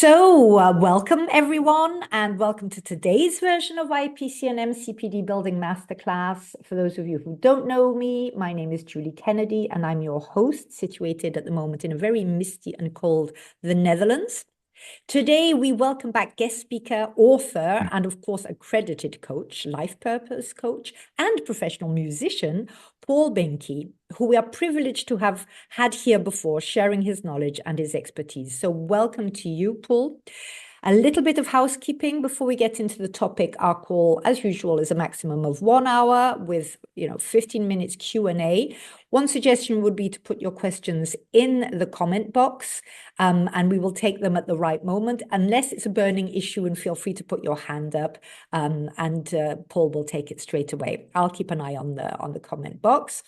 Welcome everyone, and welcome to today's version of IAPC&M CPD Building Masterclass. For those of you who don't know me, my name is Julie Kennedy, and I'm your host, situated at the moment in a very misty and cold the Netherlands. Today, we welcome back guest speaker, author, and of course, accredited coach, life purpose coach, and professional musician, Paul Boehnke, who we are privileged to have had here before, sharing his knowledge and his expertise. So welcome to you, Paul. A little bit of housekeeping before we get into the topic. Our call, as usual, is a maximum of 1 hour with 15 minutes Q&A. One suggestion would be to put your questions in the comment box, and we will take them at the right moment, unless it's a burning issue, and feel free to put your hand up, and Paul will take it straight away. I'll keep an eye on the comment box.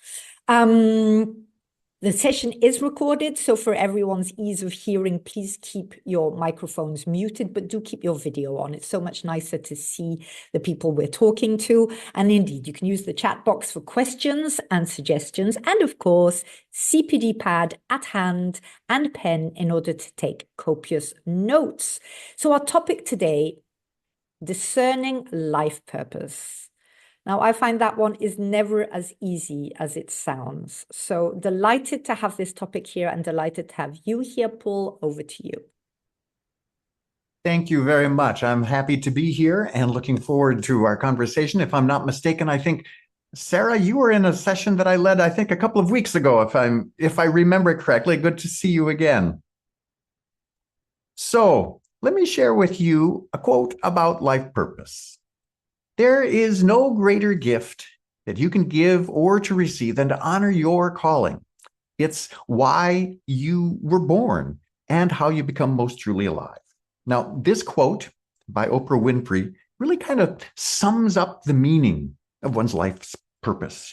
The session is recorded, so for everyone's ease of hearing, please keep your microphones muted, but do keep your video on. It's so much nicer to see the people we're talking to. And indeed, you can use the chat box for questions and suggestions, and of course, CPD pad at hand and pen in order to take copious notes. So our topic today, discerning life purpose. Now, I find that one is never as easy as it sounds. So delighted to have this topic here and delighted to have you here, Paul. Over to you. Thank you very much. I'm happy to be here and looking forward to our conversation. If I'm not mistaken, I think, Sarah, you were in a session that I led, I think, a couple of weeks ago, if I remember correctly. Good to see you again. So let me share with you a quote about life purpose. There is no greater gift that you can give or to receive than to honor your calling. It's why you were born and how you become most truly alive. Now, this quote by Oprah Winfrey really kind of sums up the meaning of one's life's purpose.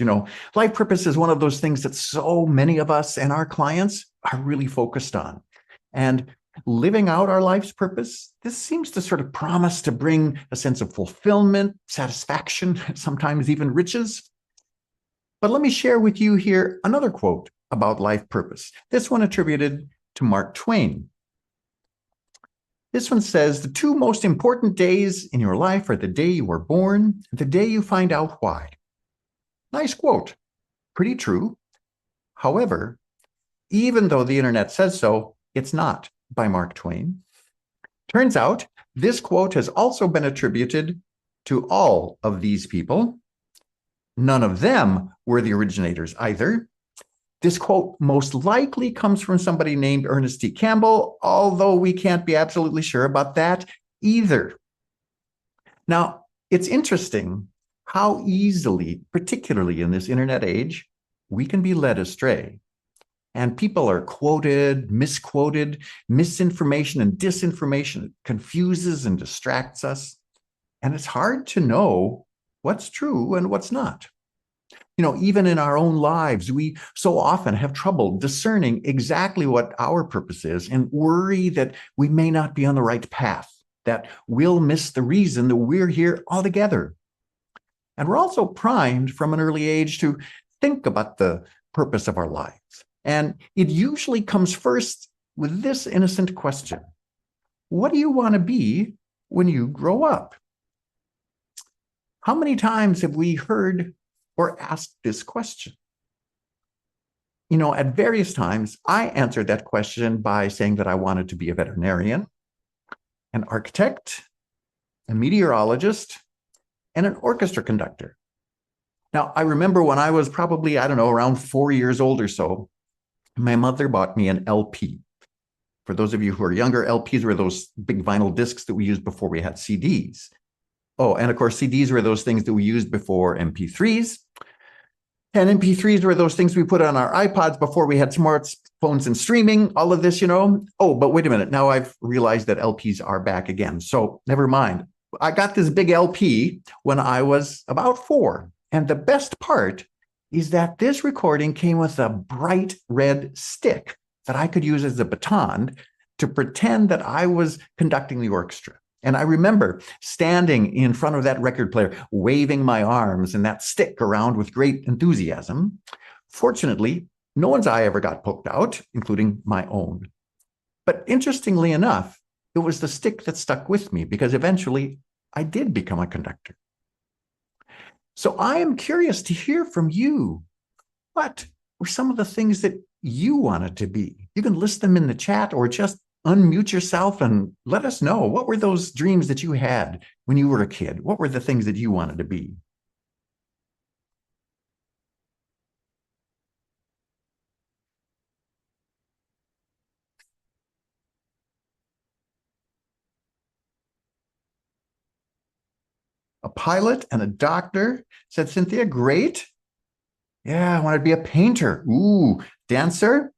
Life purpose is one of those things that so many of us and our clients are really focused on. And living out our life's purpose, this seems to sort of promise to bring a sense of fulfillment, satisfaction, sometimes even riches. But let me share with you here another quote about life purpose. This one attributed to Mark Twain. This one says, "The two most important days in your life are the day you were born and the day you find out why." Nice quote. Pretty true. However, even though the internet says so, it's not by Mark Twain. Turns out this quote has also been attributed to all of these people. None of them were the originators either. This quote most likely comes from somebody named Ernest T. Campbell, although we can't be absolutely sure about that either. Now, it's interesting how easily, particularly in this internet age, we can be led astray. And people are quoted, misquoted, misinformation and disinformation confuses and distracts us. And it's hard to know what's true and what's not. Even in our own lives, we so often have trouble discerning exactly what our purpose is and worry that we may not be on the right path, that we'll miss the reason that we're here altogether. And we're also primed from an early age to think about the purpose of our lives. And it usually comes first with this innocent question: what do you want to be when you grow up? How many times have we heard or asked this question? At various times, I answered that question by saying that I wanted to be a veterinarian, an architect, a meteorologist, and an orchestra conductor. Now, I remember when I was probably, around 4 years old or so, my mother bought me an LP. For those of you who are younger, LPs were those big vinyl discs that we used before we had CDs. Oh, and of course, CDs were those things that we used before MP3s. And MP3s were those things we put on our iPods before we had smartphones and streaming, all of this, Oh, but wait a minute. Now I've realized that LPs are back again. So never mind. I got this big LP when I was about 4. And the best part is that this recording came with a bright red stick that I could use as a baton to pretend that I was conducting the orchestra. And I remember standing in front of that record player, waving my arms and that stick around with great enthusiasm. Fortunately, no one's eye ever got poked out, including my own. But interestingly enough, it was the stick that stuck with me because eventually I did become a conductor. So I am curious to hear from you. What were some of the things that you wanted to be? You can list them in the chat or just unmute yourself and let us know. What were those dreams that you had when you were a kid? What were the things that you wanted to be? A pilot and a doctor, said Cynthia. Great. Yeah, I wanted to be a painter. Ooh, dancer.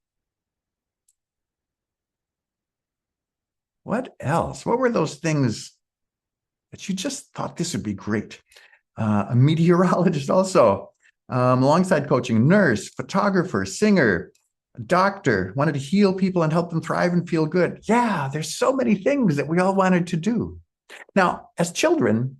What else? What were those things that you just thought this would be great? A meteorologist also, alongside coaching, nurse, photographer, singer, doctor, wanted to heal people and help them thrive and feel good. Yeah, there's so many things that we all wanted to do. Now, as children,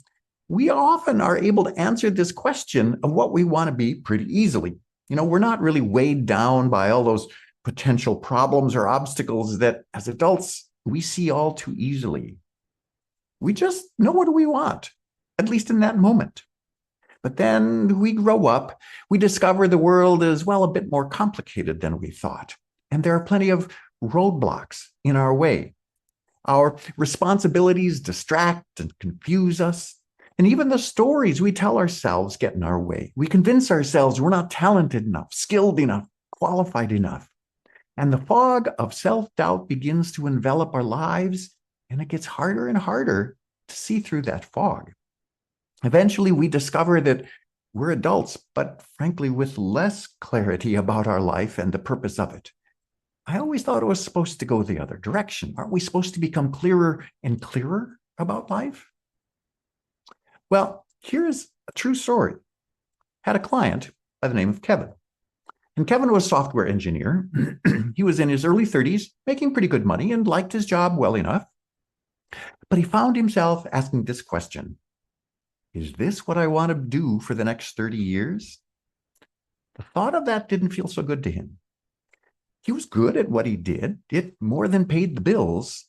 we often are able to answer this question of what we want to be pretty easily. We're not really weighed down by all those potential problems or obstacles that as adults we see all too easily. We just know what we want, at least in that moment. But then we grow up, we discover the world is, well, a bit more complicated than we thought. And there are plenty of roadblocks in our way. Our responsibilities distract and confuse us. And even the stories we tell ourselves get in our way. We convince ourselves we're not talented enough, skilled enough, qualified enough. And the fog of self-doubt begins to envelop our lives, and it gets harder and harder to see through that fog. Eventually, we discover that we're adults, but frankly, with less clarity about our life and the purpose of it. I always thought it was supposed to go the other direction. Aren't we supposed to become clearer and clearer about life? Well, here's a true story. Had a client by the name of Kevin. And Kevin was a software engineer. He was in his early 30s, making pretty good money and liked his job well enough. But he found himself asking this question: is this what I want to do for the next 30 years? The thought of that didn't feel so good to him. He was good at what he did. It more than paid the bills,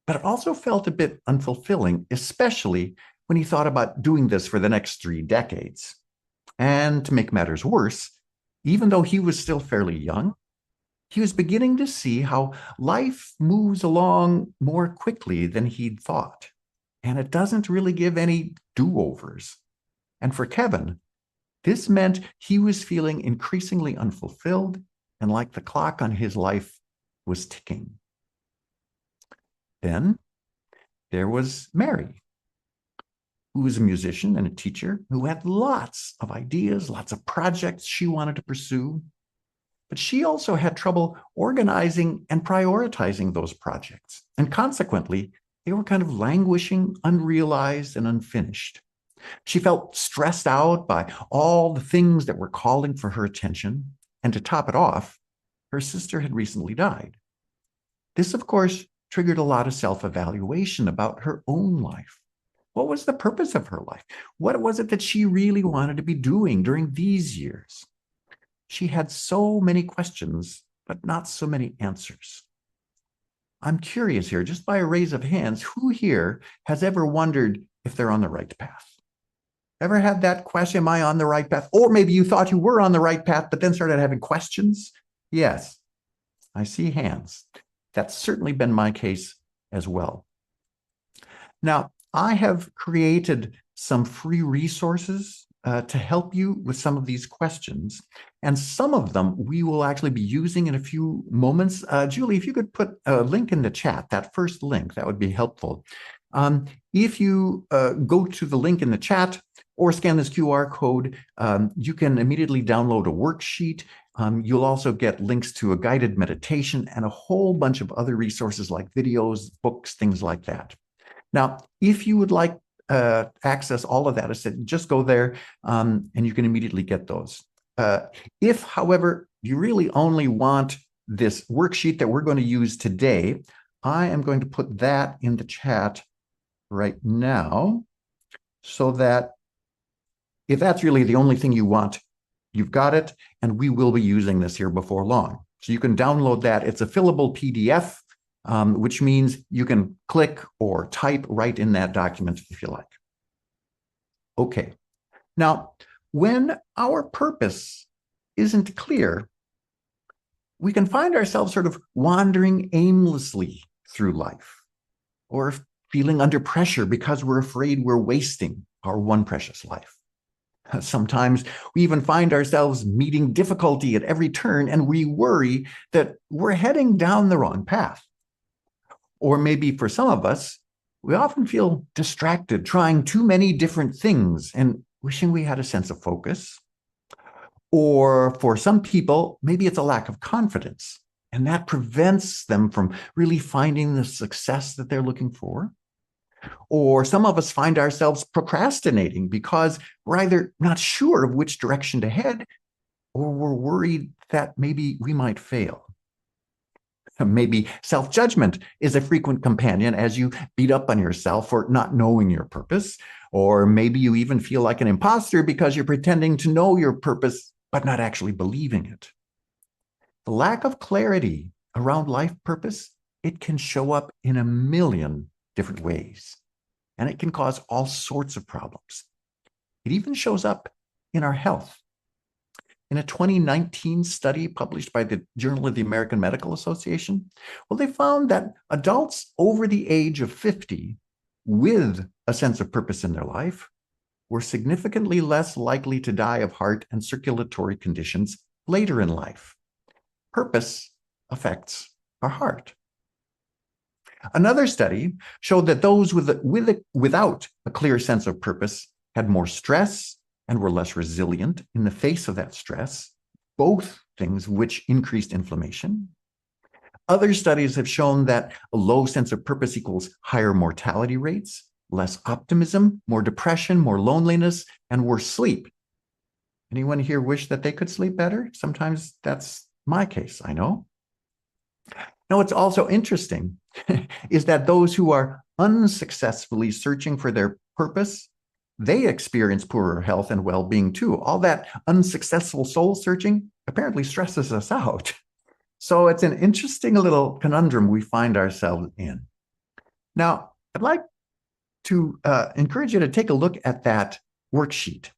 but it also felt a bit unfulfilling, especially when he thought about doing this for the next 3 decades. And to make matters worse, even though he was still fairly young, he was beginning to see how life moves along more quickly than he'd thought. And it doesn't really give any do-overs. And for Kevin, this meant he was feeling increasingly unfulfilled and like the clock on his life was ticking. Then there was Mary, who was a musician and a teacher who had lots of ideas, lots of projects she wanted to pursue. But she also had trouble organizing and prioritizing those projects. And consequently, they were kind of languishing, unrealized, and unfinished. She felt stressed out by all the things that were calling for her attention. And to top it off, her sister had recently died. This, of course, triggered a lot of self-evaluation about her own life. What was the purpose of her life? What was it that she really wanted to be doing during these years? She had so many questions, but not so many answers. I'm curious here, just by a raise of hands, who here has ever wondered if they're on the right path? Ever had that question, am I on the right path? Or maybe you thought you were on the right path, but then started having questions? Yes, I see hands. That's certainly been my case as well. Now, I have created some free resources to help you with some of these questions. And some of them we will actually be using in a few moments. Julie, if you could put a link in the chat, that first link, that would be helpful. If you go to the link in the chat or scan this QR code, you can immediately download a worksheet. You'll also get links to a guided meditation and a whole bunch of other resources like videos, books, things like that. Now, if you would like access all of that, I said, just go there and you can immediately get those. If, however, you really only want this worksheet that we're going to use today, I am going to put that in the chat right now so that if that's really the only thing you want, you've got it, and we will be using this here before long. So you can download that. It's a fillable PDF. which means you can click or type right in that document if you like. Okay. Now, when our purpose isn't clear, we can find ourselves sort of wandering aimlessly through life, or feeling under pressure because we're afraid we're wasting our one precious life. Sometimes we even find ourselves meeting difficulty at every turn, and we worry that we're heading down the wrong path. Or maybe for some of us, we often feel distracted, trying too many different things and wishing we had a sense of focus. Or for some people, maybe it's a lack of confidence, and that prevents them from really finding the success that they're looking for. Or some of us find ourselves procrastinating because we're either not sure of which direction to head, or we're worried that maybe we might fail. Maybe self-judgment is a frequent companion as you beat up on yourself for not knowing your purpose. Or maybe you even feel like an imposter because you're pretending to know your purpose, but not actually believing it. The lack of clarity around life purpose, it can show up in a million different ways, and it can cause all sorts of problems. It even shows up in our health. In a 2019 study published by the Journal of the American Medical Association, well, they found that adults over the age of 50 with a sense of purpose in their life were significantly less likely to die of heart and circulatory conditions later in life. Purpose affects our heart. Another study showed that those without a clear sense of purpose had more stress and were less resilient in the face of that stress, both things which increased inflammation. Other studies have shown that a low sense of purpose equals higher mortality rates, less optimism, more depression, more loneliness, and worse sleep. Anyone here wish that they could sleep better? Sometimes that's my case, I know. Now, what's also interesting is that those who are unsuccessfully searching for their purpose, they experience poorer health and well-being too. All that unsuccessful soul searching apparently stresses us out. So it's an interesting little conundrum we find ourselves in. Now, I'd like to encourage you to take a look at that worksheet.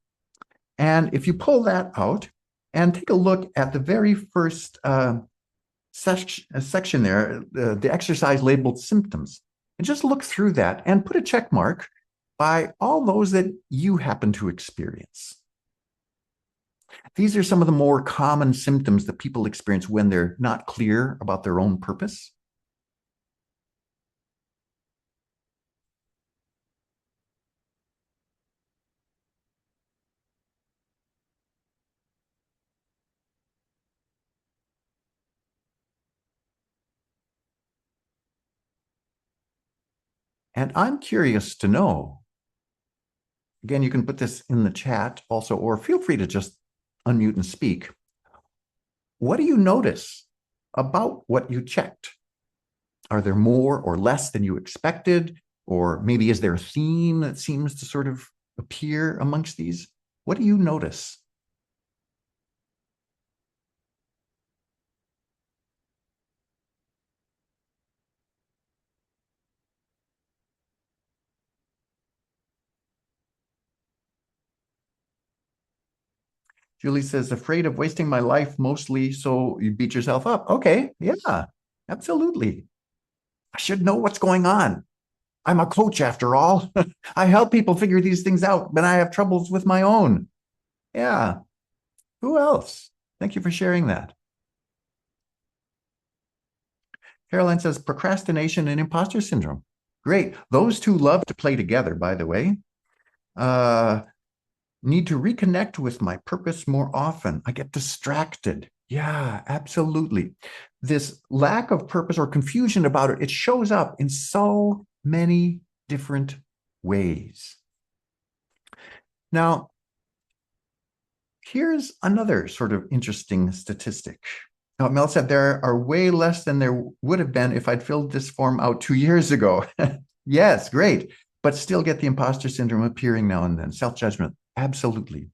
And if you pull that out and take a look at the very first section there, the exercise labeled symptoms, and just look through that and put a check mark by all those that you happen to experience. These are some of the more common symptoms that people experience when they're not clear about their own purpose. And I'm curious to know, again, you can put this in the chat also, or feel free to just unmute and speak. What do you notice about what you checked? Are there more or less than you expected? Or maybe is there a theme that seems to sort of appear amongst these? What do you notice? Julie says, afraid of wasting my life mostly, so you beat yourself up. Okay, yeah, absolutely. I should know what's going on. I'm a coach after all. I help people figure these things out, but I have troubles with my own. Yeah. Who else? Thank you for sharing that. Caroline says, procrastination and imposter syndrome. Great. Those two love to play together, by the way. Need to reconnect with my purpose more often. I get distracted. Yeah, absolutely. This lack of purpose or confusion about it, it shows up in so many different ways. Now, here's another sort of interesting statistic. Now, Mel said there are way less than there would have been if I'd filled this form out 2 years ago. Yes, great. But still get the imposter syndrome appearing now and then. Self-judgment, absolutely.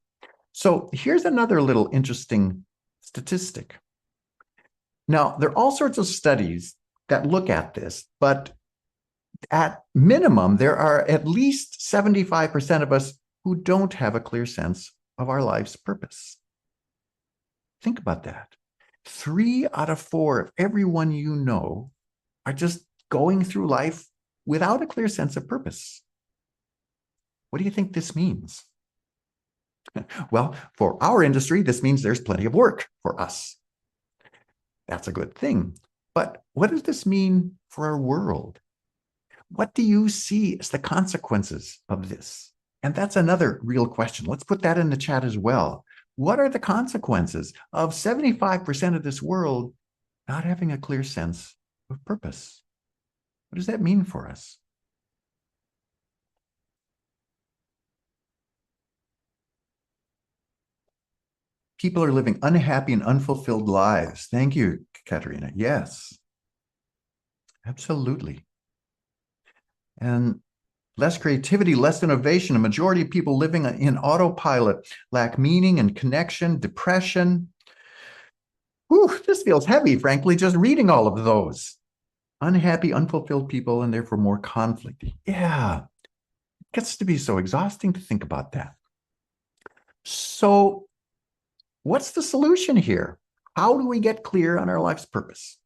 So here's another little interesting statistic. Now, there are all sorts of studies that look at this, but at minimum, there are at least 75% of us who don't have a clear sense of our life's purpose. Think about that. 3 out of 4 of everyone you know are just going through life without a clear sense of purpose. What do you think this means? Well, for our industry, this means there's plenty of work for us. That's a good thing. But what does this mean for our world? What do you see as the consequences of this? And that's another real question. Let's put that in the chat as well. What are the consequences of 75% of this world not having a clear sense of purpose? What does that mean for us? People are living unhappy and unfulfilled lives. Thank you, Katerina. Yes, absolutely. And less creativity, less innovation. A majority of people living in autopilot lack meaning and connection, depression. Whew, this feels heavy, frankly, just reading all of those. Unhappy, unfulfilled people, and therefore more conflict. Yeah, it gets to be so exhausting to think about that. So what's the solution here? How do we get clear on our life's purpose?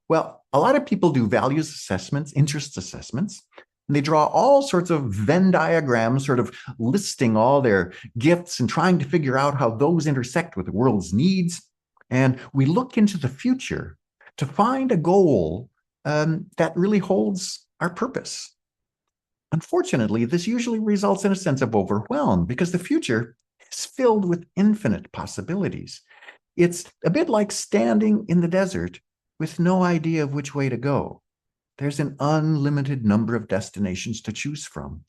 Well, a lot of people do values assessments, interest assessments, and they draw all sorts of Venn diagrams, sort of listing all their gifts and trying to figure out how those intersect with the world's needs. And we look into the future to find a goal that really holds our purpose. Unfortunately, this usually results in a sense of overwhelm because the future is filled with infinite possibilities. It's a bit like standing in the desert with no idea of which way to go. There's an unlimited number of destinations to choose from.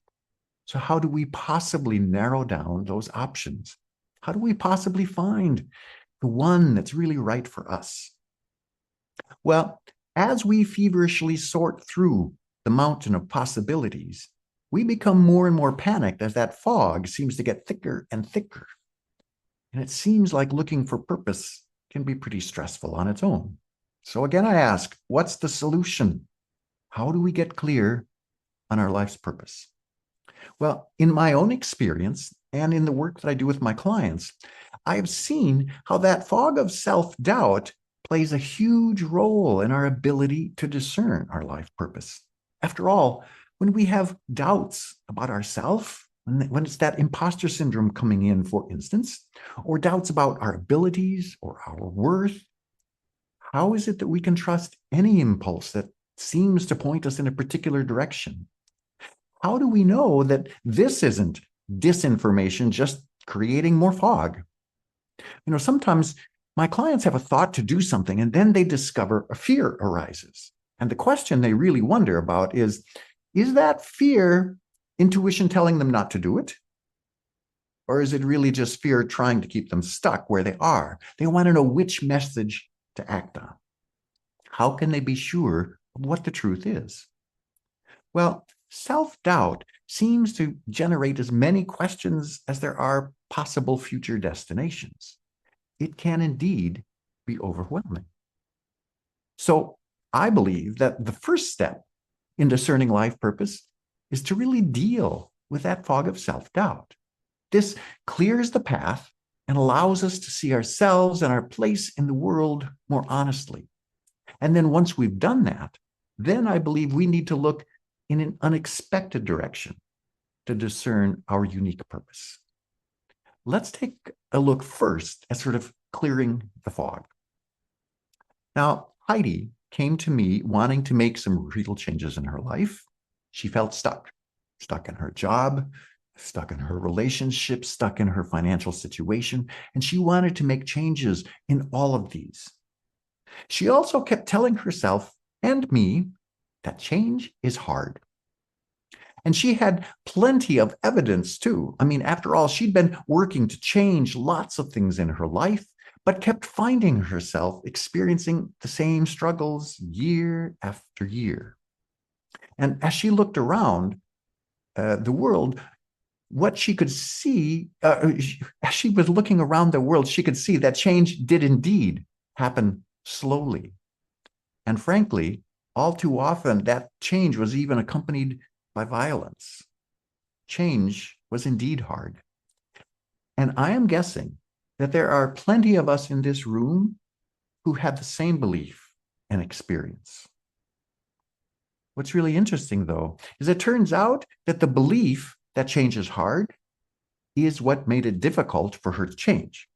So how do we possibly narrow down those options? How do we possibly find the one that's really right for us? Well, as we feverishly sort through the mountain of possibilities, we become more and more panicked as that fog seems to get thicker and thicker. And it seems like looking for purpose can be pretty stressful on its own. So again, I ask, what's the solution? How do we get clear on our life's purpose? Well, in my own experience and in the work that I do with my clients, I have seen how that fog of self-doubt plays a huge role in our ability to discern our life purpose. After all, when we have doubts about ourselves, when it's that imposter syndrome coming in, for instance, or doubts about our abilities or our worth, how is it that we can trust any impulse that seems to point us in a particular direction? How do we know that this isn't disinformation just creating more fog? You know, sometimes my clients have a thought to do something and then they discover a fear arises. And the question they really wonder about is that fear intuition telling them not to do it? Or is it really just fear trying to keep them stuck where they are? They want to know which message to act on. How can they be sure of what the truth is? Well, self-doubt seems to generate as many questions as there are possible future destinations. It can indeed be overwhelming. So I believe that the first step in discerning life purpose is to really deal with that fog of self-doubt. This clears the path and allows us to see ourselves and our place in the world more honestly. And then once we've done that, then I believe we need to look in an unexpected direction to discern our unique purpose. Let's take a look first at sort of clearing the fog. Now, Heidi came to me wanting to make some real changes in her life. She felt stuck in her job, stuck in her relationship, stuck in her financial situation, and she wanted to make changes in all of these. She also kept telling herself and me that change is hard. And she had plenty of evidence too. I mean, after all, she'd been working to change lots of things in her life, but kept finding herself experiencing the same struggles year after year. And as she looked around the world, what she could see, as she was looking around the world, she could see that change did indeed happen slowly. And frankly, all too often, that change was even accompanied by violence. Change was indeed hard. And I am guessing that there are plenty of us in this room who had the same belief and experience. What's really interesting, though, is it turns out that the belief that change is hard is what made it difficult for her to change.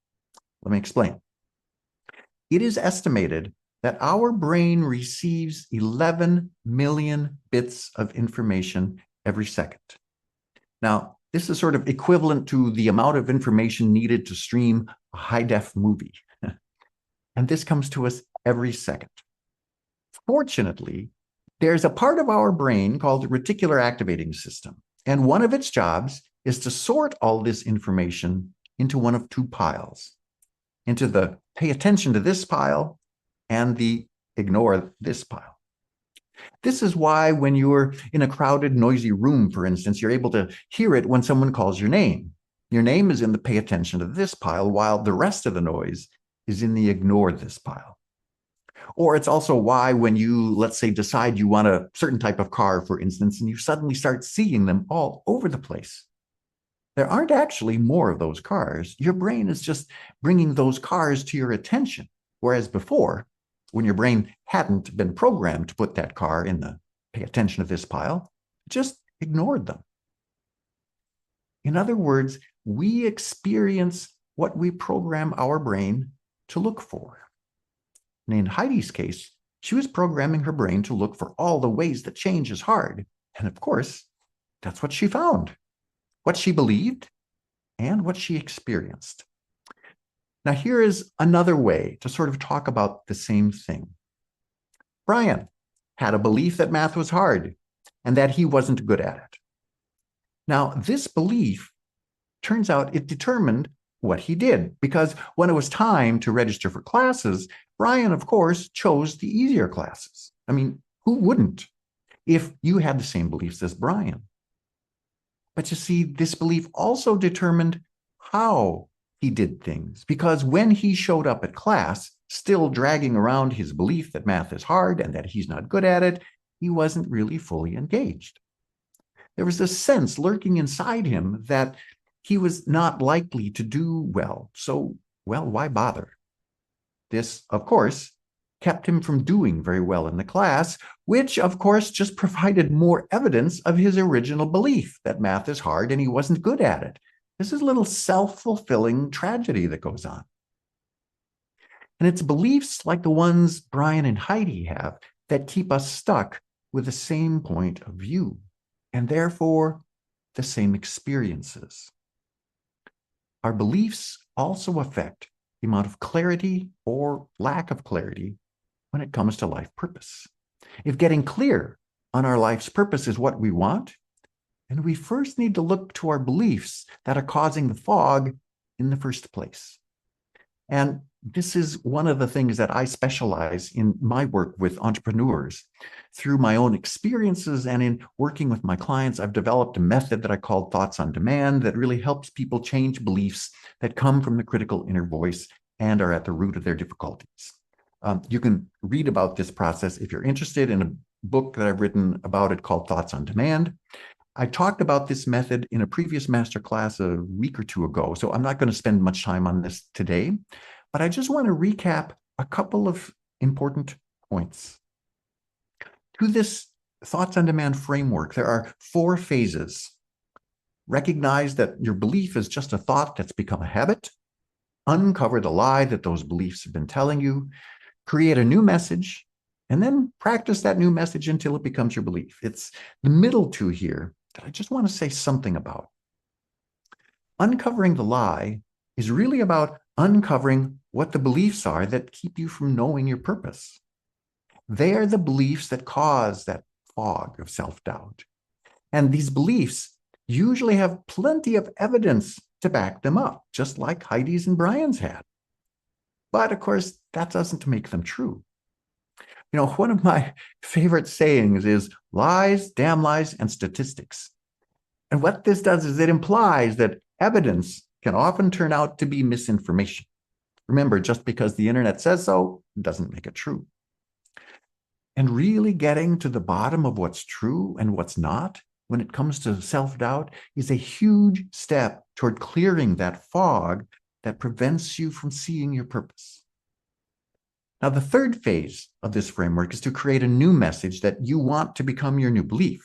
Let me explain. It is estimated that our brain receives 11 million bits of information every second. Now, this is sort of equivalent to the amount of information needed to stream a high-def movie. And this comes to us every second. Fortunately, there's a part of our brain called the reticular activating system. And one of its jobs is to sort all this information into one of two piles, into the pay attention to this pile and the ignore this pile. This is why when you're in a crowded, noisy room, for instance, you're able to hear it when someone calls your name. Your name is in the pay attention to this pile, while the rest of the noise is in the ignore this pile. Or it's also why when you, let's say, decide you want a certain type of car, for instance, and you suddenly start seeing them all over the place. There aren't actually more of those cars. Your brain is just bringing those cars to your attention. Whereas before, when your brain hadn't been programmed to put that car in the pay attention to this pile, it just ignored them. In other words, we experience what we program our brain to look for. And in Heidi's case, she was programming her brain to look for all the ways that change is hard. And of course, that's what she found, what she believed, and what she experienced. Now, here is another way to sort of talk about the same thing. Brian had a belief that math was hard and that he wasn't good at it. Now, this belief turns out it determined what he did, because when it was time to register for classes, Brian, of course, chose the easier classes. I mean, who wouldn't if you had the same beliefs as Brian? But you see, this belief also determined how he did things, because when he showed up at class, still dragging around his belief that math is hard and that he's not good at it, he wasn't really fully engaged. There was this sense lurking inside him that he was not likely to do well. So, well, why bother? This, of course, kept him from doing very well in the class, which, of course, just provided more evidence of his original belief that math is hard and he wasn't good at it. This is a little self-fulfilling tragedy that goes on. And it's beliefs like the ones Brian and Heidi have that keep us stuck with the same point of view, and therefore the same experiences. Our beliefs also affect the amount of clarity or lack of clarity when it comes to life purpose. If getting clear on our life's purpose is what we want, then we first need to look to our beliefs that are causing the fog in the first place. And this is one of the things that I specialize in my work with entrepreneurs. Through my own experiences and in working with my clients, I've developed a method that I call Thoughts on Demand that really helps people change beliefs that come from the critical inner voice and are at the root of their difficulties. You can read about this process if you're interested in a book that I've written about it called Thoughts on Demand. I talked about this method in a previous masterclass a week or two ago, so I'm not going to spend much time on this today, but I just want to recap a couple of important points. To this Thoughts on Demand framework, there are 4 phases. Recognize that your belief is just a thought that's become a habit. Uncover the lie that those beliefs have been telling you. Create a new message, and then practice that new message until it becomes your belief. It's the middle 2 here that I just want to say something about. Uncovering the lie is really about uncovering what the beliefs are that keep you from knowing your purpose. They are the beliefs that cause that fog of self-doubt. And these beliefs usually have plenty of evidence to back them up, just like Heidi's and Brian's had. But of course, that doesn't make them true. You know, one of my favorite sayings is lies, damn lies, and statistics. And what this does is it implies that evidence can often turn out to be misinformation. Remember, just because the internet says so doesn't make it true. And really getting to the bottom of what's true and what's not when it comes to self-doubt is a huge step toward clearing that fog that prevents you from seeing your purpose. Now, the third phase of this framework is to create a new message that you want to become your new belief.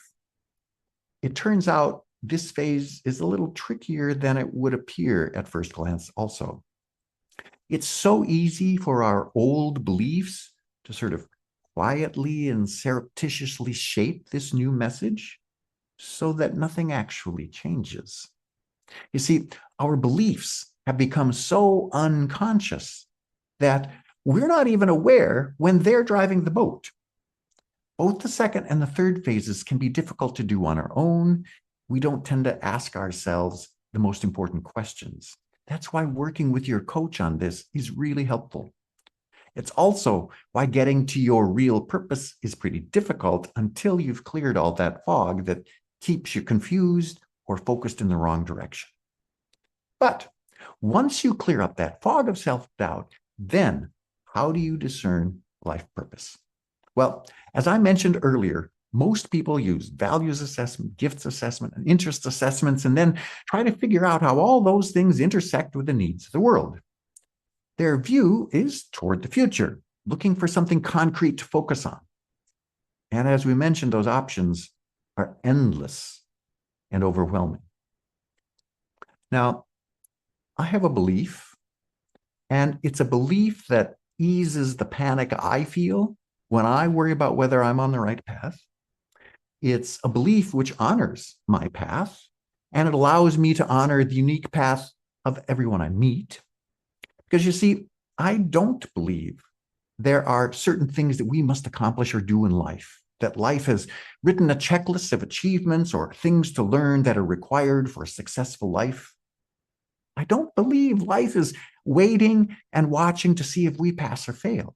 It turns out this phase is a little trickier than it would appear at first glance also. It's so easy for our old beliefs to sort of quietly and surreptitiously shape this new message so that nothing actually changes. You see, our beliefs have become so unconscious that we're not even aware when they're driving the boat. Both the second and the third phases can be difficult to do on our own. We don't tend to ask ourselves the most important questions. That's why working with your coach on this is really helpful. It's also why getting to your real purpose is pretty difficult until you've cleared all that fog that keeps you confused or focused in the wrong direction. But once you clear up that fog of self-doubt, then how do you discern life purpose? Well, as I mentioned earlier, most people use values assessment, gifts assessment, and interest assessments, and then try to figure out how all those things intersect with the needs of the world. Their view is toward the future, looking for something concrete to focus on. And as we mentioned, those options are endless and overwhelming. Now, I have a belief, and it's a belief that eases the panic I feel when I worry about whether I'm on the right path. It's a belief which honors my path, and it allows me to honor the unique path of everyone I meet. Because you see, I don't believe there are certain things that we must accomplish or do in life, that life has written a checklist of achievements or things to learn that are required for a successful life. I don't believe life is waiting and watching to see if we pass or fail.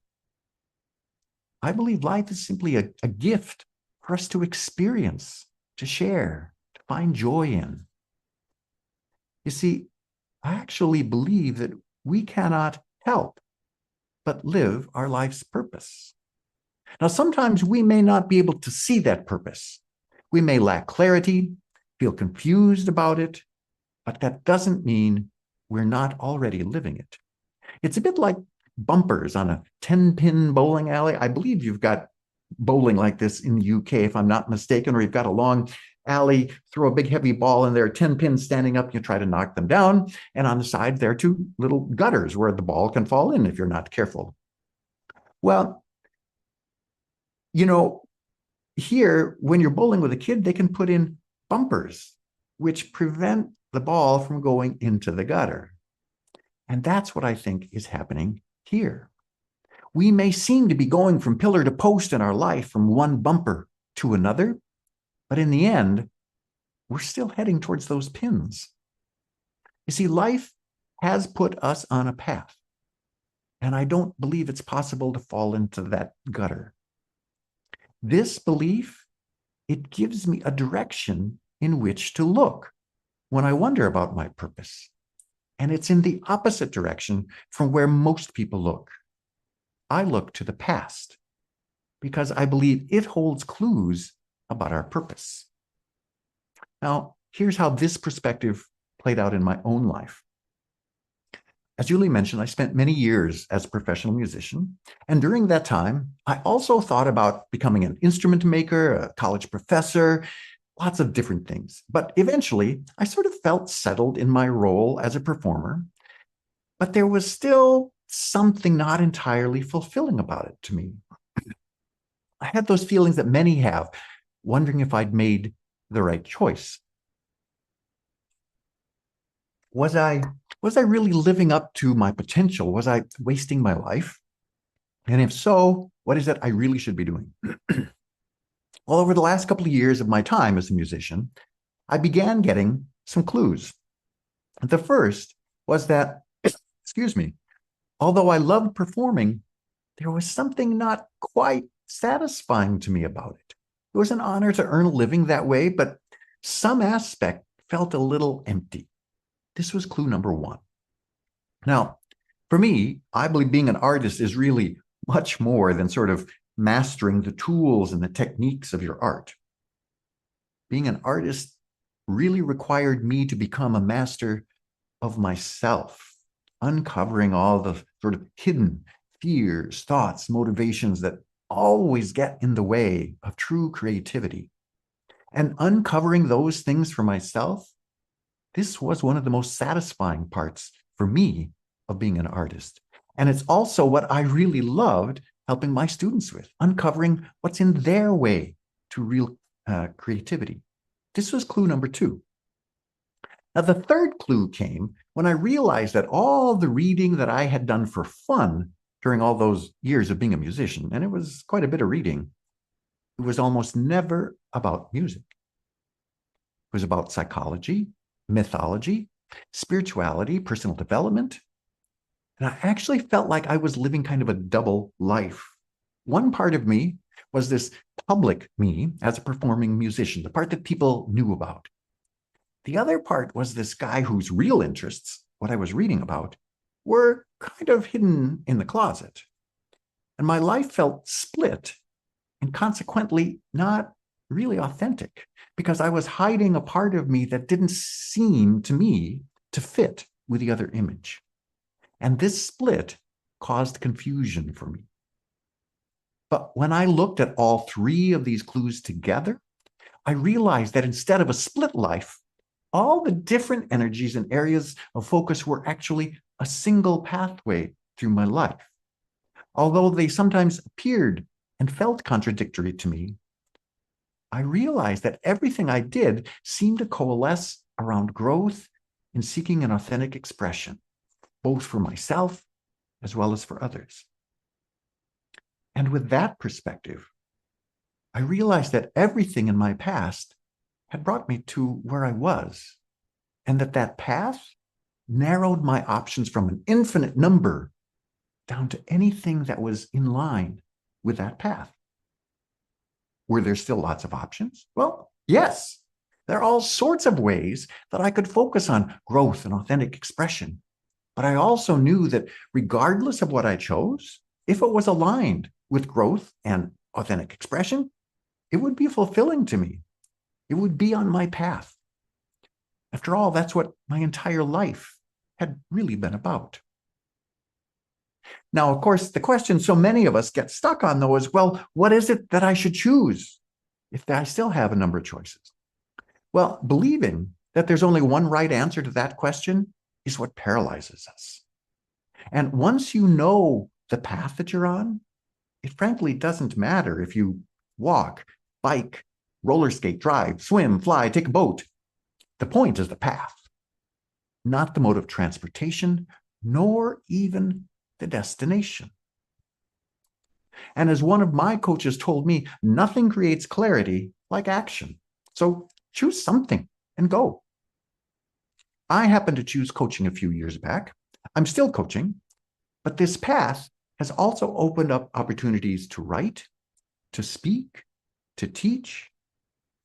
I believe life is simply a gift for us to experience, to share, to find joy in. You see, I actually believe that we cannot help but live our life's purpose. Now, sometimes we may not be able to see that purpose. We may lack clarity, feel confused about it, but that doesn't mean we're not already living it. It's a bit like bumpers on a 10-pin bowling alley. I believe you've got bowling like this in the UK, if I'm not mistaken, or you've got a long alley, throw a big heavy ball, and there are 10 pins standing up. You try to knock them down. And on the side, there are two little gutters where the ball can fall in if you're not careful. Well, you know, here, when you're bowling with a kid, they can put in bumpers, which prevent the ball from going into the gutter. And that's what I think is happening here. We may seem to be going from pillar to post in our life, from one bumper to another, but in the end, we're still heading towards those pins. You see, life has put us on a path, and I don't believe it's possible to fall into that gutter. This belief, it gives me a direction in which to look when I wonder about my purpose. And it's in the opposite direction from where most people look. I look to the past because I believe it holds clues about our purpose. Now, here's how this perspective played out in my own life. As Julie mentioned, I spent many years as a professional musician. And during that time, I also thought about becoming an instrument maker, a college professor, lots of different things. But eventually, I sort of felt settled in my role as a performer. But there was still something not entirely fulfilling about it to me. I had those feelings that many have, wondering if I'd made the right choice. Was I really living up to my potential? Was I wasting my life? And if so, what is it I really should be doing? Well, over the last couple of years of my time as a musician, I began getting some clues. The first was that, excuse me, although I loved performing, there was something not quite satisfying to me about it. It was an honor to earn a living that way, but some aspect felt a little empty. This was clue number one. Now, for me, I believe being an artist is really much more than sort of mastering the tools and the techniques of your art. Being an artist really required me to become a master of myself, uncovering all the sort of hidden fears, thoughts, motivations that always get in the way of true creativity. And uncovering those things for myself, this was one of the most satisfying parts for me of being an artist. And it's also what I really loved helping my students with, uncovering what's in their way to real creativity. This was clue number 2. Now, the third clue came when I realized that all the reading that I had done for fun during all those years of being a musician, and it was quite a bit of reading, it was almost never about music. It was about psychology, mythology, spirituality, personal development. And I actually felt like I was living kind of a double life. One part of me was this public me as a performing musician, the part that people knew about. The other part was this guy whose real interests, what I was reading about, were kind of hidden in the closet. And my life felt split and consequently not really authentic because I was hiding a part of me that didn't seem to me to fit with the other image. And this split caused confusion for me. But when I looked at all 3 of these clues together, I realized that instead of a split life, all the different energies and areas of focus were actually a single pathway through my life. Although they sometimes appeared and felt contradictory to me, I realized that everything I did seemed to coalesce around growth and seeking an authentic expression, both for myself as well as for others. And with that perspective, I realized that everything in my past had brought me to where I was, and that path narrowed my options from an infinite number down to anything that was in line with that path. Were there still lots of options? Well, yes. There are all sorts of ways that I could focus on growth and authentic expression. But I also knew that regardless of what I chose, if it was aligned with growth and authentic expression, it would be fulfilling to me. It would be on my path. After all, that's what my entire life had really been about. Now, of course, the question so many of us get stuck on, though, is, well, what is it that I should choose if I still have a number of choices? Well, believing that there's only one right answer to that question is what paralyzes us. And once you know the path that you're on, it frankly doesn't matter if you walk, bike, roller skate, drive, swim, fly, take a boat. The point is the path, not the mode of transportation, nor even the destination. And as one of my coaches told me, nothing creates clarity like action. So choose something and go. I happened to choose coaching a few years back. I'm still coaching, but this path has also opened up opportunities to write, to speak, to teach.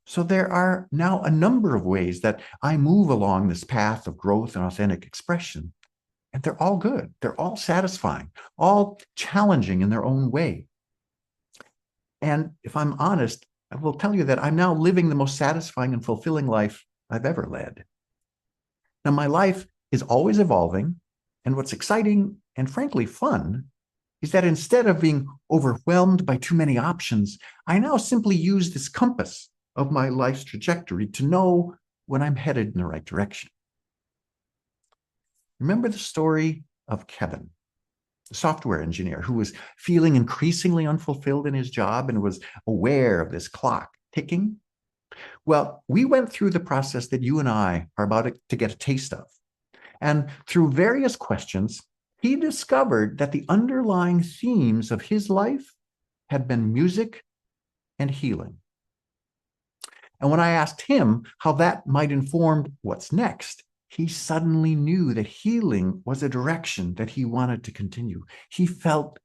So there are now a number of ways that I move along this path of growth and authentic expression. And they're all good. They're all satisfying, all challenging in their own way. And if I'm honest, I will tell you that I'm now living the most satisfying and fulfilling life I've ever led. Now, my life is always evolving. And what's exciting and frankly fun is that instead of being overwhelmed by too many options, I now simply use this compass of my life's trajectory to know when I'm headed in the right direction. Remember the story of Kevin, the software engineer who was feeling increasingly unfulfilled in his job and was aware of this clock ticking? Well, we went through the process that you and I are about to get a taste of. And through various questions, he discovered that the underlying themes of his life had been music and healing. And when I asked him how that might inform what's next, he suddenly knew that healing was a direction that he wanted to continue. He felt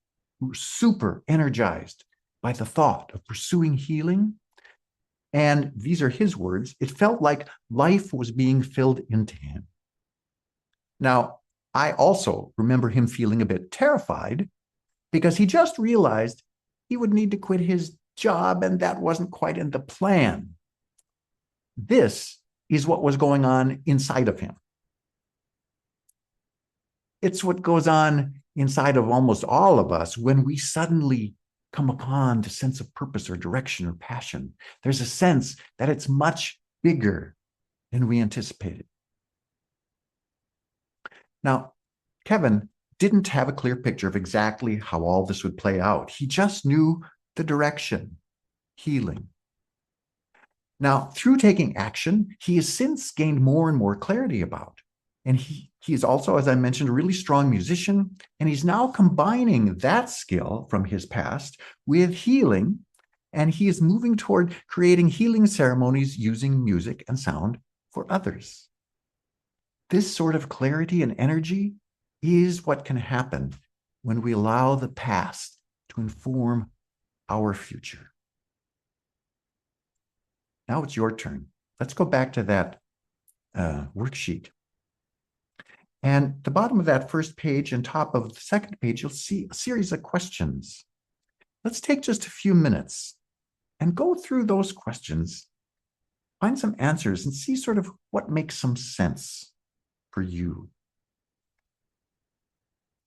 super energized by the thought of pursuing healing. And these are his words, it felt like life was being filled into him. Now, I also remember him feeling a bit terrified because he just realized he would need to quit his job, and that wasn't quite in the plan. This is what was going on inside of him. It's what goes on inside of almost all of us when we suddenly come upon the sense of purpose or direction or passion. There's a sense that it's much bigger than we anticipated. Now, Kevin didn't have a clear picture of exactly how all this would play out. He just knew the direction, healing. Now, through taking action, he has since gained more and more clarity about. And he is also, as I mentioned, a really strong musician. And he's now combining that skill from his past with healing. And he is moving toward creating healing ceremonies using music and sound for others. This sort of clarity and energy is what can happen when we allow the past to inform our future. Now it's your turn. Let's go back to that worksheet. And the bottom of that first page and top of the second page, you'll see a series of questions. Let's take just a few minutes and go through those questions, find some answers, and see sort of what makes some sense for you.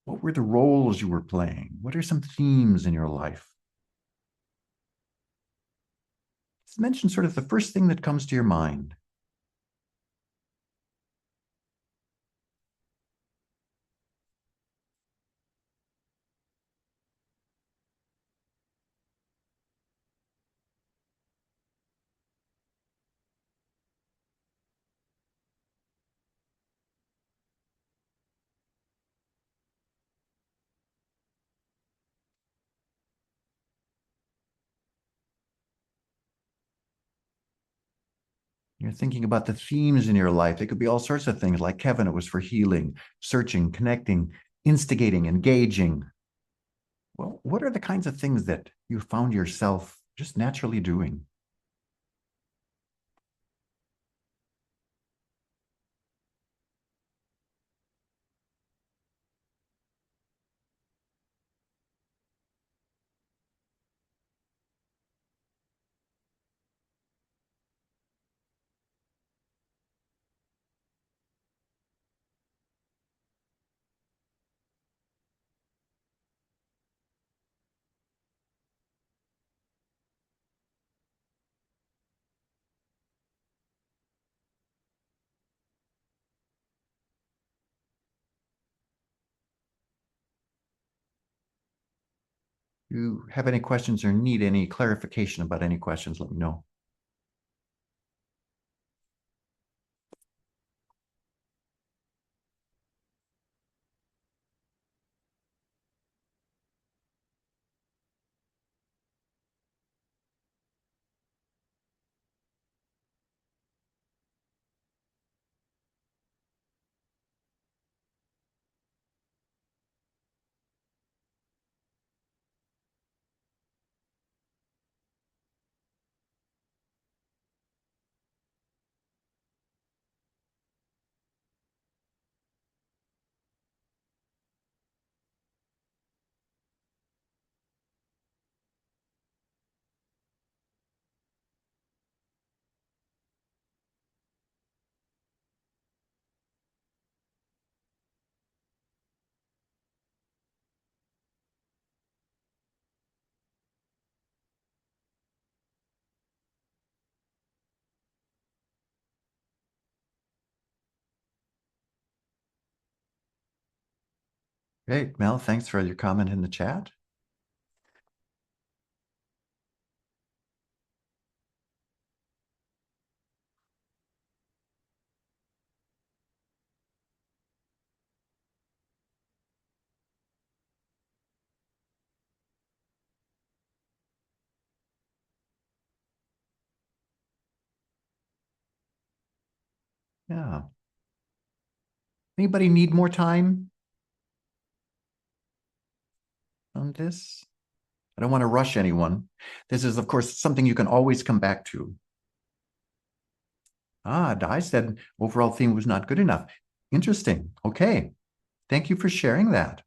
What were the roles you were playing? What are some themes in your life? Let's mention sort of the first thing that comes to your mind. You're thinking about the themes in your life. It could be all sorts of things. Like Kevin, it was for healing, searching, connecting, instigating, engaging. Well, what are the kinds of things that you found yourself just naturally doing? You have any questions or need any clarification about any questions, let me know. Great, Mel, thanks for your comment in the chat. Yeah. Anybody need more time on this? I don't want to rush anyone. This is, of course, something you can always come back to. Di said overall theme was not good enough. Interesting. Okay. Thank you for sharing that.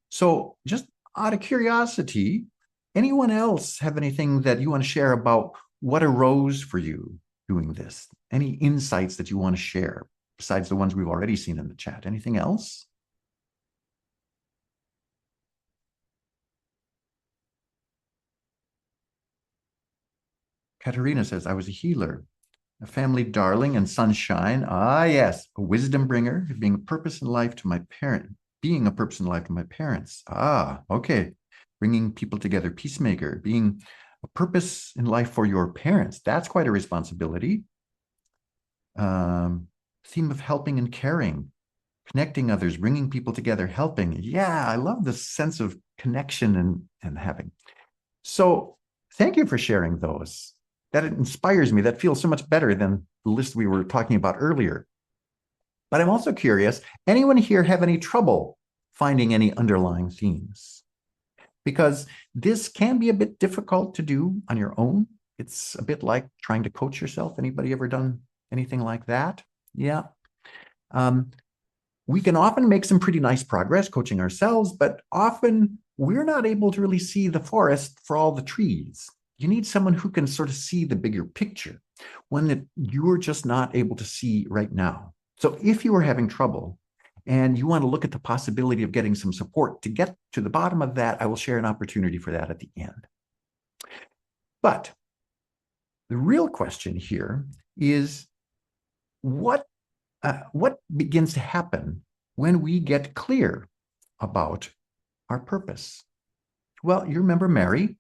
So just out of curiosity, Anyone else have anything that you want to share about what arose for you doing this? Any insights that you want to share besides the ones we've already seen in the chat? Anything else? Katerina says, I was a healer, a family darling and sunshine. Ah, yes, a wisdom bringer, being a purpose in life to my parents. Ah, okay. Bringing people together, peacemaker, being a purpose in life for your parents. That's quite a responsibility. Theme of helping and caring, connecting others, bringing people together, helping. Yeah, I love the sense of connection and having. So thank you for sharing those. That inspires me. That feels so much better than the list we were talking about earlier. But I'm also curious, anyone here have any trouble finding any underlying themes? Because this can be a bit difficult to do on your own. It's a bit like trying to coach yourself. Anybody ever done anything like that? Yeah. We can often make some pretty nice progress coaching ourselves, but often we're not able to really see the forest for all the trees. You need someone who can sort of see the bigger picture, one that you're just not able to see right now. So if you are having trouble and you want to look at the possibility of getting some support to get to the bottom of that, I will share an opportunity for that at the end. But the real question here is what begins to happen when we get clear about our purpose? Well, you remember Mary.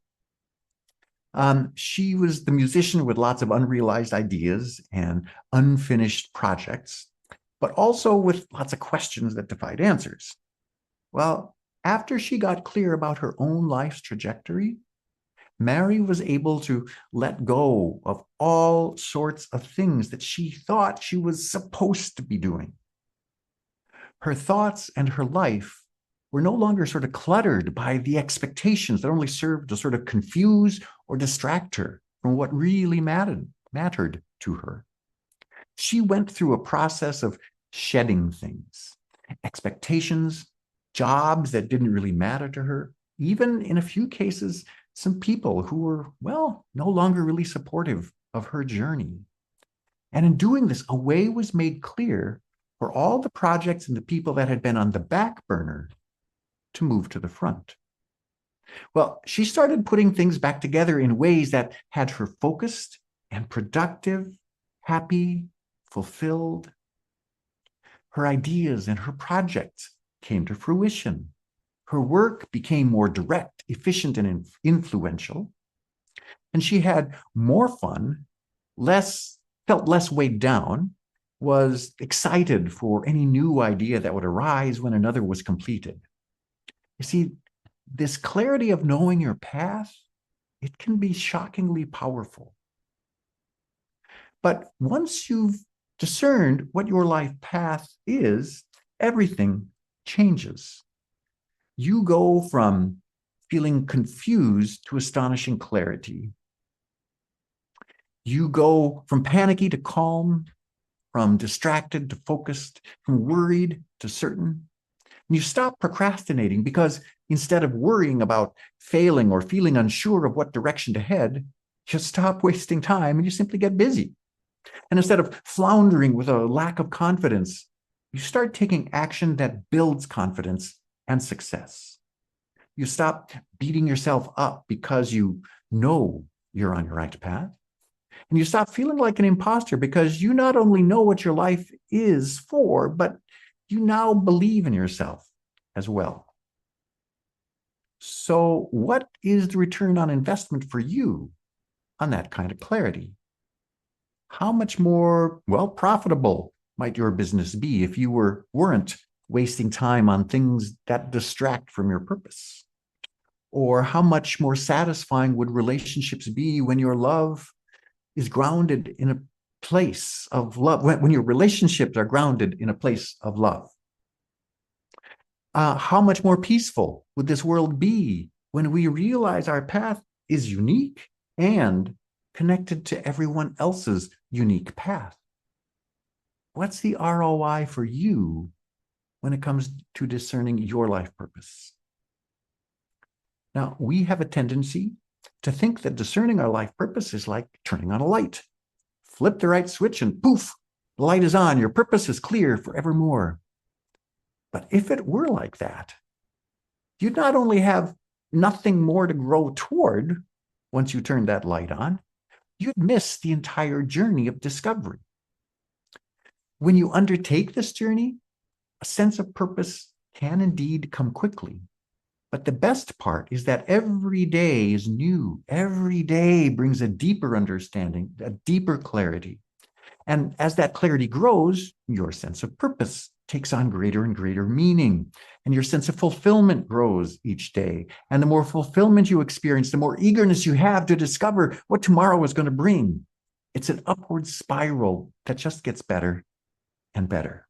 She was the musician with lots of unrealized ideas and unfinished projects, but also with lots of questions that defied answers. Well, after she got clear about her own life's trajectory, Mary was able to let go of all sorts of things that she thought she was supposed to be doing. Her thoughts and her life were no longer sort of cluttered by the expectations that only served to sort of confuse or distract her from what really mattered to her. She went through a process of shedding things, expectations, jobs that didn't really matter to her, even in a few cases, some people who were, well, no longer really supportive of her journey. And in doing this, a way was made clear for all the projects and the people that had been on the back burner to move to the front. Well, she started putting things back together in ways that had her focused and productive, happy, fulfilled. Her ideas and her projects came to fruition. Her work became more direct, efficient, and influential. And she had more fun, felt less weighed down, was excited for any new idea that would arise when another was completed. You see, this clarity of knowing your path, it can be shockingly powerful. But once you've discerned what your life path is, everything changes. You go from feeling confused to astonishing clarity. You go from panicky to calm, from distracted to focused, from worried to certain. And you stop procrastinating because instead of worrying about failing or feeling unsure of what direction to head, you stop wasting time and you simply get busy. And instead of floundering with a lack of confidence, you start taking action that builds confidence and success. You stop beating yourself up because you know you're on your right path. And you stop feeling like an imposter because you not only know what your life is for, but you now believe in yourself as well. So what is the return on investment for you on that kind of clarity? How much more, well, profitable might your business be if you weren't wasting time on things that distract from your purpose? Or how much more satisfying would relationships be when your love is grounded in a place of love, when your relationships are grounded in a place of love? How much more peaceful would this world be when we realize our path is unique and connected to everyone else's unique path? What's the ROI for you when it comes to discerning your life purpose? Now, we have a tendency to think that discerning our life purpose is like turning on a light. Flip the right switch and poof, the light is on. Your purpose is clear forevermore. But if it were like that, you'd not only have nothing more to grow toward once you turn that light on, you'd miss the entire journey of discovery. When you undertake this journey, a sense of purpose can indeed come quickly. But the best part is that every day is new. Every day brings a deeper understanding, a deeper clarity. And as that clarity grows, your sense of purpose takes on greater and greater meaning. And your sense of fulfillment grows each day. And the more fulfillment you experience, the more eagerness you have to discover what tomorrow is going to bring. It's an upward spiral that just gets better and better.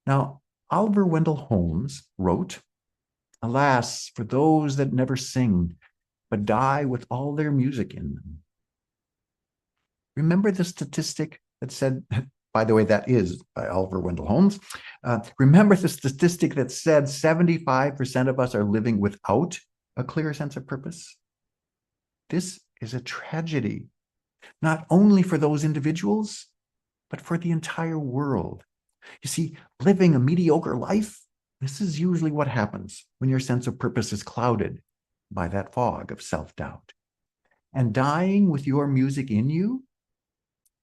Now, Oliver Wendell Holmes wrote, "Alas, for those that never sing, but die with all their music in them." Remember the statistic that said, by the way, that is by Oliver Wendell Holmes. Remember the statistic that said 75% of us are living without a clear sense of purpose? This is a tragedy, not only for those individuals, but for the entire world. You see, living a mediocre life, this is usually what happens when your sense of purpose is clouded by that fog of self-doubt. And dying with your music in you,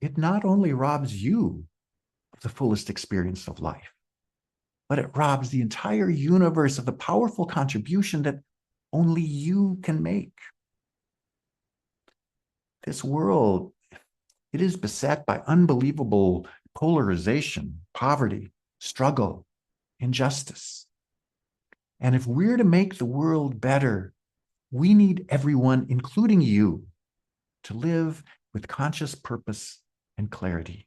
it not only robs you of the fullest experience of life, but it robs the entire universe of the powerful contribution that only you can make. This world, it is beset by unbelievable polarization, poverty, struggle, injustice. And if we're to make the world better, we need everyone, including you, to live with conscious purpose and clarity.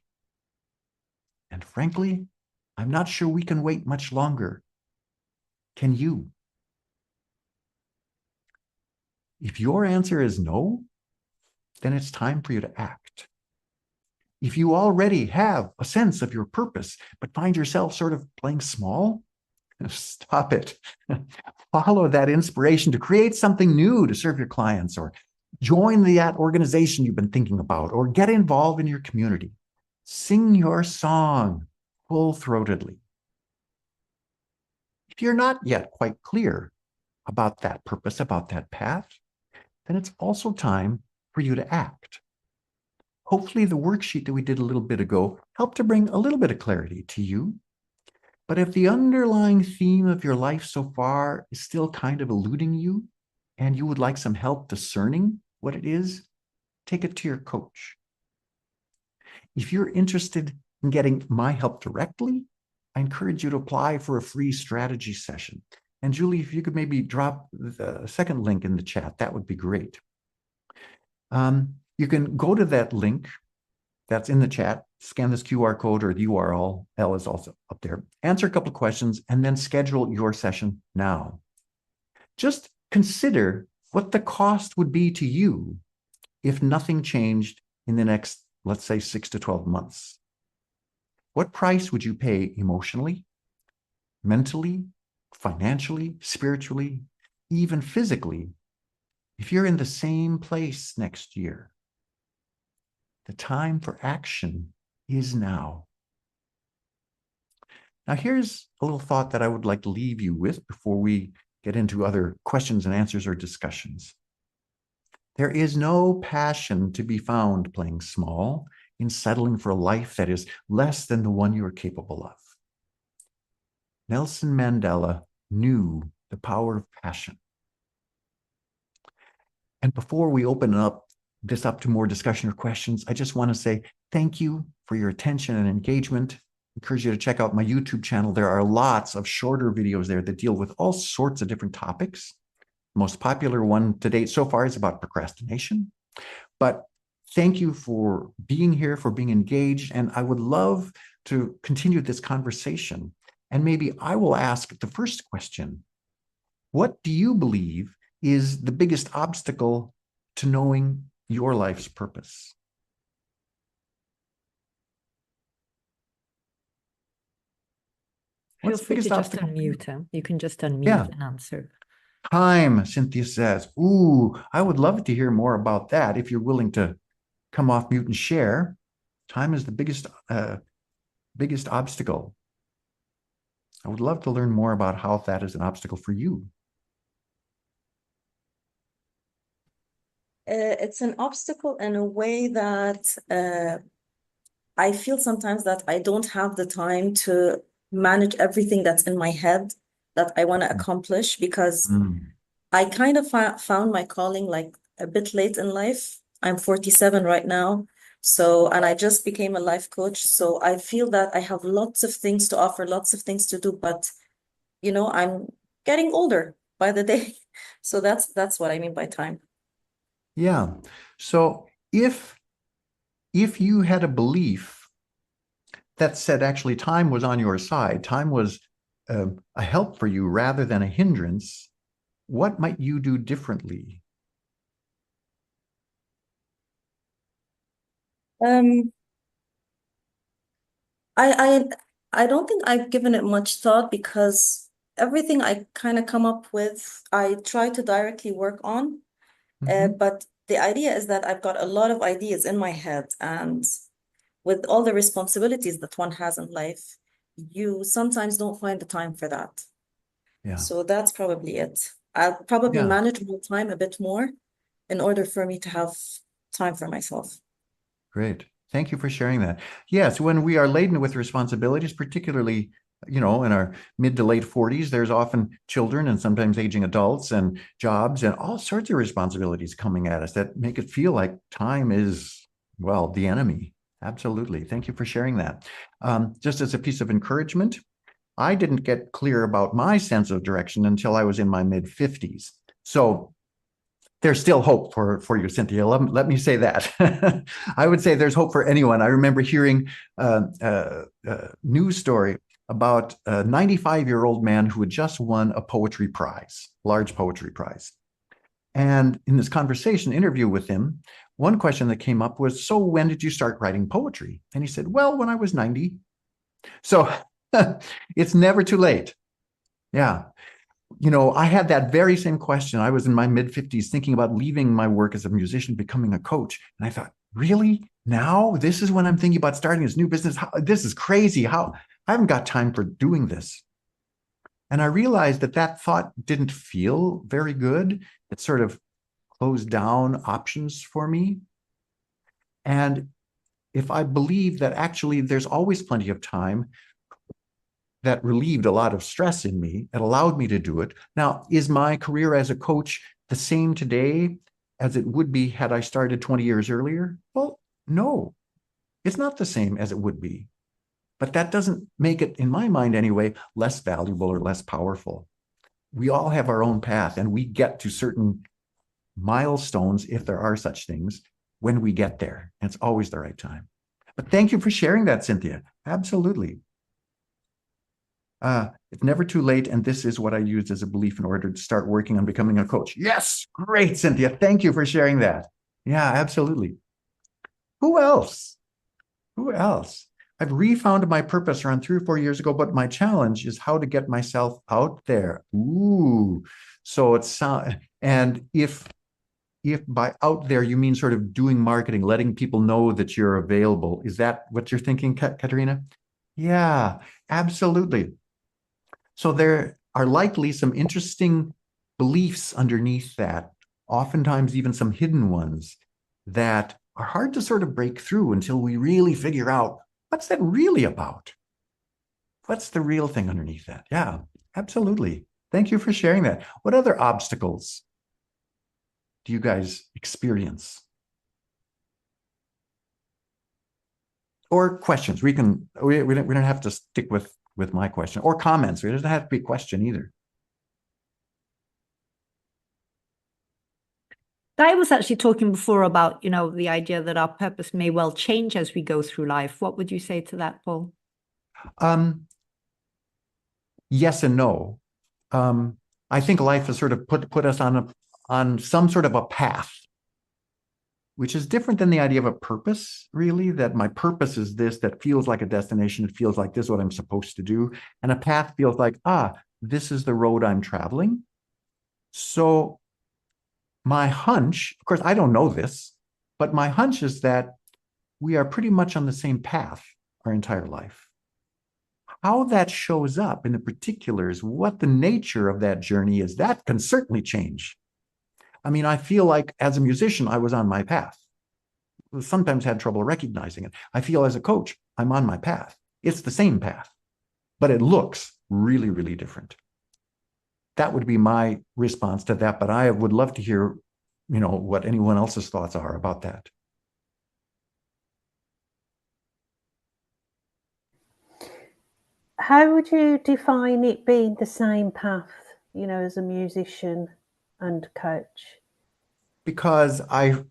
And frankly, I'm not sure we can wait much longer. Can you? If your answer is no, then it's time for you to act. If you already have a sense of your purpose, but find yourself sort of playing small, stop it. Follow that inspiration to create something new to serve your clients, or join that organization you've been thinking about, or get involved in your community. Sing your song full-throatedly. If you're not yet quite clear about that purpose, about that path, then it's also time for you to act. Hopefully the worksheet that we did a little bit ago helped to bring a little bit of clarity to you. But if the underlying theme of your life so far is still kind of eluding you, and you would like some help discerning what it is, take it to your coach. If you're interested in getting my help directly, I encourage you to apply for a free strategy session. And Julie, if you could maybe drop the second link in the chat, that would be great. You can go to that link that's in the chat, scan this QR code, or the URL is also up there. Answer a couple of questions and then schedule your session now. Just consider what the cost would be to you if nothing changed in the next, let's say, 6 to 12 months. What price would you pay emotionally, mentally, financially, spiritually, even physically, if you're in the same place next year? The time for action is now. Now, here's a little thought that I would like to leave you with before we get into other questions and answers or discussions. There is no passion to be found playing small in settling for a life that is less than the one you are capable of. Nelson Mandela knew the power of passion. And before we open this up to more discussion or questions, I just want to say thank you for your attention and engagement. I encourage you to check out my YouTube channel. There are lots of shorter videos there that deal with all sorts of different topics. The most popular one to date so far is about procrastination. But thank you for being here, for being engaged, and I would love to continue this conversation. And maybe I will ask the first question. What do you believe is the biggest obstacle to knowing your life's purpose? Feel free to just unmute him. You can just unmute and answer. Time, Cynthia says. Ooh, I would love to hear more about that if you're willing to come off mute and share. Time is the biggest obstacle. I would love to learn more about how that is an obstacle for you. It's an obstacle in a way that I feel sometimes that I don't have the time to manage everything that's in my head that I want to accomplish because I kind of found my calling like a bit late in life. I'm 47 right now. So, and I just became a life coach. So I feel that I have lots of things to offer, lots of things to do, but I'm getting older by the day. So that's what I mean by time. Yeah. So if you had a belief that said actually time was on your side, time was a help for you rather than a hindrance, what might you do differently? Um, I I don't think I've given it much thought because everything I kind of come up with, I try to directly work on. But the idea is that I've got a lot of ideas in my head, and with all the responsibilities that one has in life, you sometimes don't find the time for that. Yeah. So that's probably it. I'll probably Yeah. manage my time a bit more in order for me to have time for myself. Great. Thank you for sharing that. Yes, when we are laden with responsibilities, particularly, in our mid to late 40s, there's often children and sometimes aging adults and jobs and all sorts of responsibilities coming at us that make it feel like time is, well, the enemy. Absolutely. Thank you for sharing that. Just as a piece of encouragement, I didn't get clear about my sense of direction until I was in my mid 50s. So there's still hope for you, Cynthia. Let me say that. I would say there's hope for anyone. I remember hearing a news story about a 95-year-old man who had just won a poetry prize, large poetry prize. And in this interview with him, one question that came up was, so when did you start writing poetry? And he said, well, when I was 90. So it's never too late. Yeah. I had that very same question. I was in my mid 50s thinking about leaving my work as a musician, becoming a coach. And I thought, really? Now? This is when I'm thinking about starting this new business? This is crazy. I haven't got time for doing this. And I realized that thought didn't feel very good. It sort of closed down options for me. And if I believe that actually there's always plenty of time, that relieved a lot of stress in me. It allowed me to do it. Now, is my career as a coach the same today as it would be had I started 20 years earlier? Well, no, it's not the same as it would be. But that doesn't make it, in my mind anyway, less valuable or less powerful. We all have our own path, and we get to certain milestones, if there are such things, when we get there. And it's always the right time. But thank you for sharing that, Cynthia. Absolutely. It's never too late, and this is what I used as a belief in order to start working on becoming a coach. Yes, great, Cynthia. Thank you for sharing that. Yeah, absolutely. Who else? Who else? I've refound my purpose around 3 or 4 years ago, but my challenge is how to get myself out there. Ooh, so it's and if by out there you mean sort of doing marketing, letting people know that you're available, is that what you're thinking, Katerina? Yeah, absolutely. So there are likely some interesting beliefs underneath that, oftentimes even some hidden ones that are hard to sort of break through until we really figure out what's that really about? What's the real thing underneath that? Yeah, absolutely. Thank you for sharing that. What other obstacles do you guys experience? Or questions? We don't have to stick with my question, or comments. It doesn't have to be a question either. I was actually talking before about, the idea that our purpose may well change as we go through life. What would you say to that, Paul? Yes and no. I think life has sort of put us on some sort of a path, which is different than the idea of a purpose, really, that my purpose is this, that feels like a destination. It feels like this is what I'm supposed to do. And a path feels like, this is the road I'm traveling. So my hunch, of course, I don't know this, but my hunch is that we are pretty much on the same path our entire life. How that shows up in the particulars, what the nature of that journey is, that can certainly change. I mean, I feel like as a musician, I was on my path. Sometimes had trouble recognizing it. I feel as a coach, I'm on my path. It's the same path, but it looks really, really different. That would be my response to that, but I would love to hear, what anyone else's thoughts are about that. How would you define it being the same path, as a musician and coach? Because I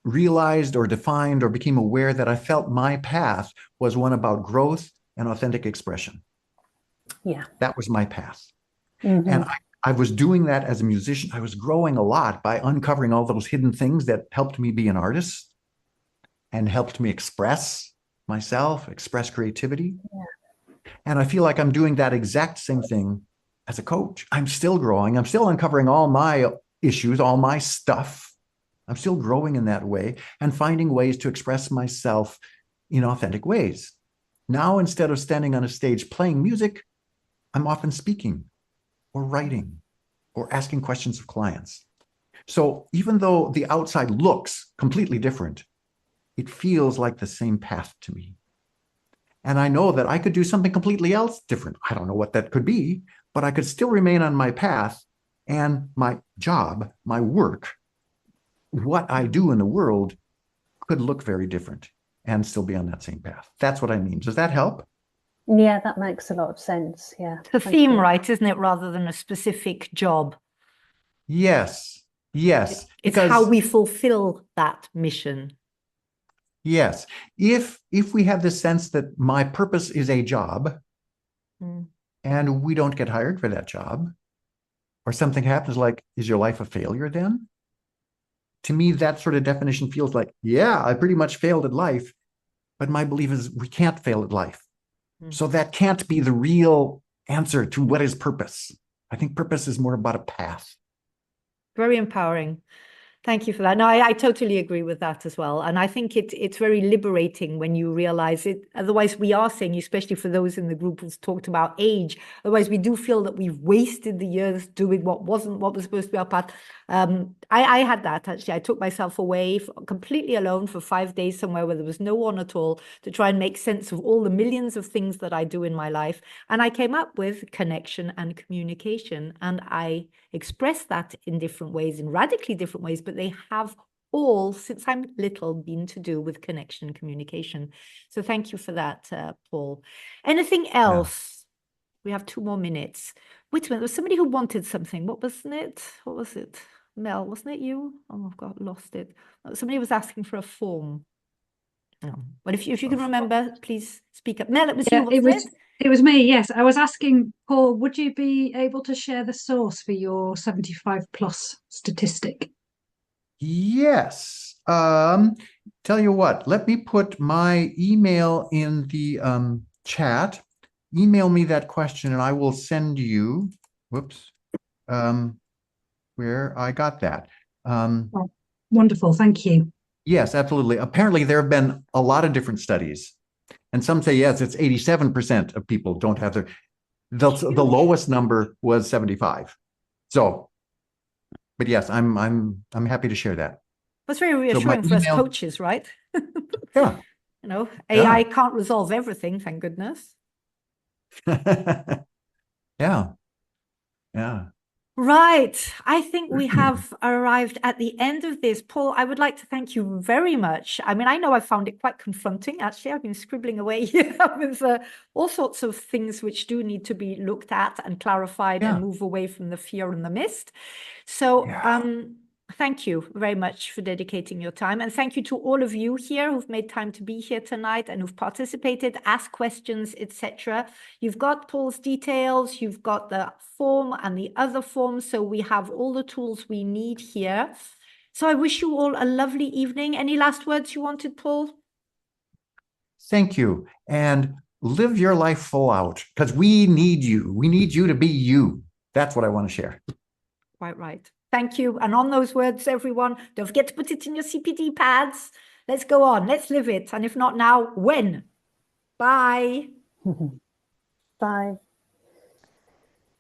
realized or defined or became aware that I felt my path was one about growth and authentic expression. Yeah. That was my path. Mm-hmm. And I was doing that as a musician. I was growing a lot by uncovering all those hidden things that helped me be an artist and helped me express myself, express creativity. Yeah. And I feel like I'm doing that exact same thing as a coach. I'm still growing. I'm still uncovering all my issues, all my stuff. I'm still growing in that way and finding ways to express myself in authentic ways. Now, instead of standing on a stage playing music, I'm often speaking or writing or asking questions of clients. So even though the outside looks completely different, it feels like the same path to me. And I know that I could do something completely else different. I don't know what that could be, but I could still remain on my path, and my job, my work, what I do in the world could look very different and still be on that same path. That's what I mean. Does that help? Yeah, that makes a lot of sense. Yeah. The theme, right, isn't it, rather than a specific job? Yes. Yes. It's how we fulfill that mission. Yes. If we have the sense that my purpose is a job and we don't get hired for that job, or something happens like, is your life a failure then? To me, that sort of definition feels like, yeah, I pretty much failed at life, but my belief is we can't fail at life. So that can't be the real answer to what is purpose. I think purpose is more about a path. Very empowering. Thank you for that. No, I totally agree with that as well. And I think it's very liberating when you realize it. Otherwise, we are saying, especially for those in the group who's talked about age, otherwise we do feel that we've wasted the years doing what wasn't what was supposed to be our path. I had that, actually. I took myself away completely alone for 5 days somewhere where there was no one at all to try and make sense of all the millions of things that I do in my life. And I came up with connection and communication. And I expressed that in different ways, in radically different ways, but they have all, since I'm little, been to do with connection and communication. So thank you for that, Paul. Anything else? Yeah. We have 2 more minutes. Wait a minute, there was somebody who wanted something. What wasn't it? What was it? Mel, wasn't it you? Oh, I've got lost it. Somebody was asking for a form. Oh. But if you can remember, please speak up. Mel, it was you, wasn't it? It was me, yes. I was asking, Paul, would you be able to share the source for your 75 plus statistic? Yes. Tell you what, let me put my email in the chat. Email me that question and I will send you, where I got that. Oh, wonderful, thank you. Yes, absolutely. Apparently there have been a lot of different studies. And some say, yes, it's 87% of people don't have the lowest number was 75. So, but yes, I'm happy to share that. That's very reassuring for us coaches, right? Yeah. AI can't resolve everything, thank goodness. Yeah. Yeah. Right. I think we have arrived at the end of this. Paul, I would like to thank you very much. I mean, I know I found it quite confronting, actually. I've been scribbling away here with all sorts of things which do need to be looked at and clarified and move away from the fear and the mist. So, thank you very much for dedicating your time. And thank you to all of you here who've made time to be here tonight and who've participated, asked questions, etc. You've got Paul's details, you've got the form and the other form. So we have all the tools we need here. So I wish you all a lovely evening. Any last words you wanted, Paul? Thank you. And live your life full out because we need you. We need you to be you. That's what I want to share. Quite right. Thank you. And on those words, everyone, don't forget to put it in your CPD pads. Let's go on. Let's live it. And if not now, when? Bye. Bye.